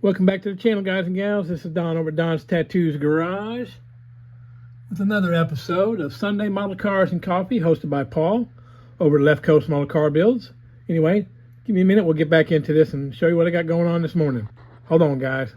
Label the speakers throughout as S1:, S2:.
S1: Welcome back to the channel, guys and gals. This is Don over at Don's Tattoos Garage with another episode of Sunday Model Cars and Coffee, hosted by Paul over at Left Coast Model Car Builds. Anyway, give me a minute. We'll get back into this and show you what I got going on this morning. Hold on, guys.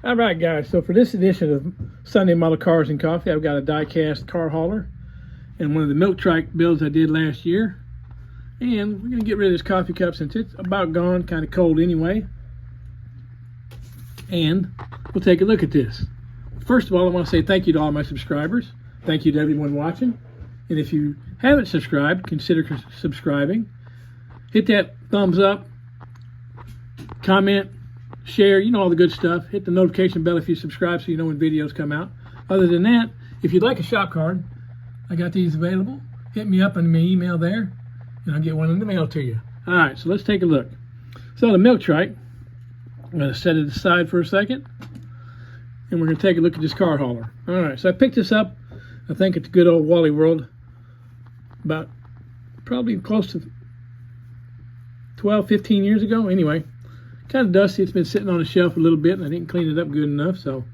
S1: All right, guys, so for this edition of Sunday Model Cars and Coffee, I've got a die-cast car hauler and one of the milk trike builds I did last year. And we're going to get rid of this coffee cup since it's about gone, kind of cold anyway. And we'll take a look at this. First of all, I want to say thank you to all my subscribers. Thank you to everyone watching. And if you haven't subscribed, consider subscribing. Hit that thumbs up, comment, share, you know, all the good stuff. Hit the notification bell if you subscribe so you know when videos come out. Other than that, if you'd like a shop card, I got these available. Hit me up on my email there and I'll get one in the mail to you. All right, so let's take a look. So the milk trike, I'm going to set it aside for a second and we're going to take a look at this car hauler. All right, so I picked this up, I think at the good old Wally World, about probably close to 12, 15 years ago. Anyway, kind of dusty. It's been sitting on the shelf a little bit and I didn't clean it up good enough, so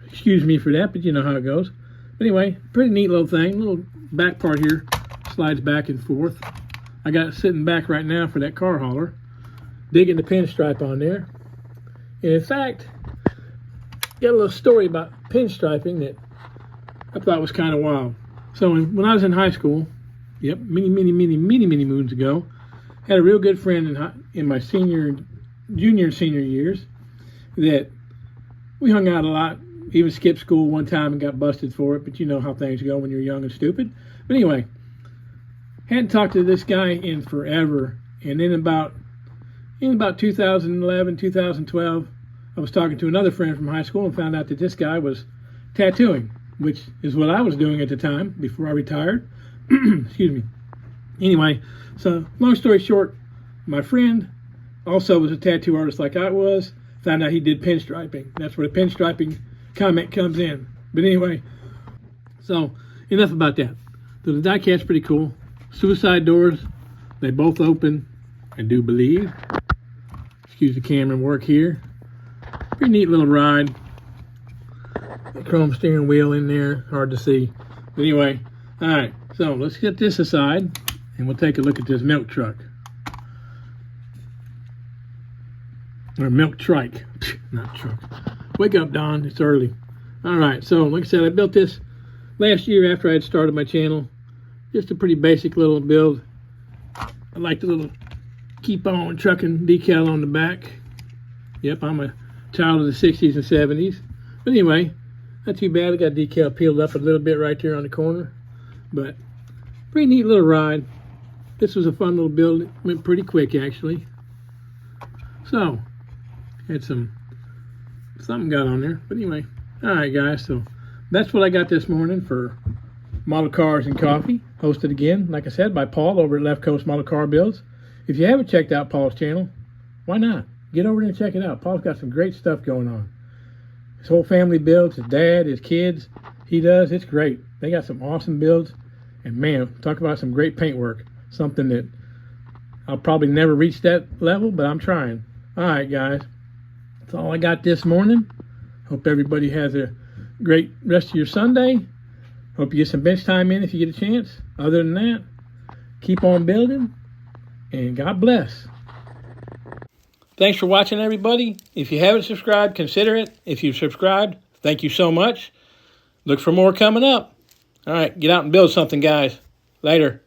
S1: excuse me for that, but you know how it goes. But anyway, pretty neat little thing. Little back part here slides back and forth. I got it sitting back right now for that car hauler, digging the pinstripe on there. And in fact, got a little story about pinstriping that I thought was kind of wild. So when I was in high school, yep, many moons ago, had a real good friend in my junior and senior years that we hung out a lot, even skipped school one time and got busted for it, but you know how things go when you're young and stupid. But anyway, hadn't talked to this guy in forever, and then in about 2011, 2012, I was talking to another friend from high school and found out that this guy was tattooing, which is what I was doing at the time before I retired. Excuse me. Anyway, so long story short, my friend also was a tattoo artist like I was. Found out he did pinstriping. That's where the pinstriping comment comes in. But anyway, so enough about that. So the die cast's pretty cool. Suicide doors, they both open, I do believe. Excuse the camera work here. Pretty neat little ride. The chrome steering wheel in there, hard to see. But anyway, all right, so let's get this aside and we'll take a look at this milk truck. Or milk trike, not truck. Wake up, Don, it's early. All right, so like I said, I built this last year after I had started my channel. Just a pretty basic little build. I like the little keep on trucking decal on the back. Yep, I'm a child of the 60s and 70s. But anyway, not too bad. I got decal peeled up a little bit right there on the corner. But pretty neat little ride. This was a fun little build. It went pretty quick, actually. So, had something got on there. But anyway, all right, guys. So that's what I got this morning for Model Cars and Coffee, hosted again, like I said, by Paul over at Left Coast Model Car Builds. If you haven't checked out Paul's channel, why not? Get over there and check it out. Paul's got some great stuff going on. His whole family builds, his dad, his kids, he does. It's great. They got some awesome builds. And man, talk about some great paint work. Something that I'll probably never reach that level, but I'm trying. All right, guys. That's all I got this morning. Hope everybody has a great rest of your Sunday. Hope you get some bench time in if you get a chance. Other than that, keep on building, and God bless. Thanks for watching, everybody. If you haven't subscribed, consider it. If you've subscribed, thank you so much. Look for more coming up. All right, get out and build something, guys. Later.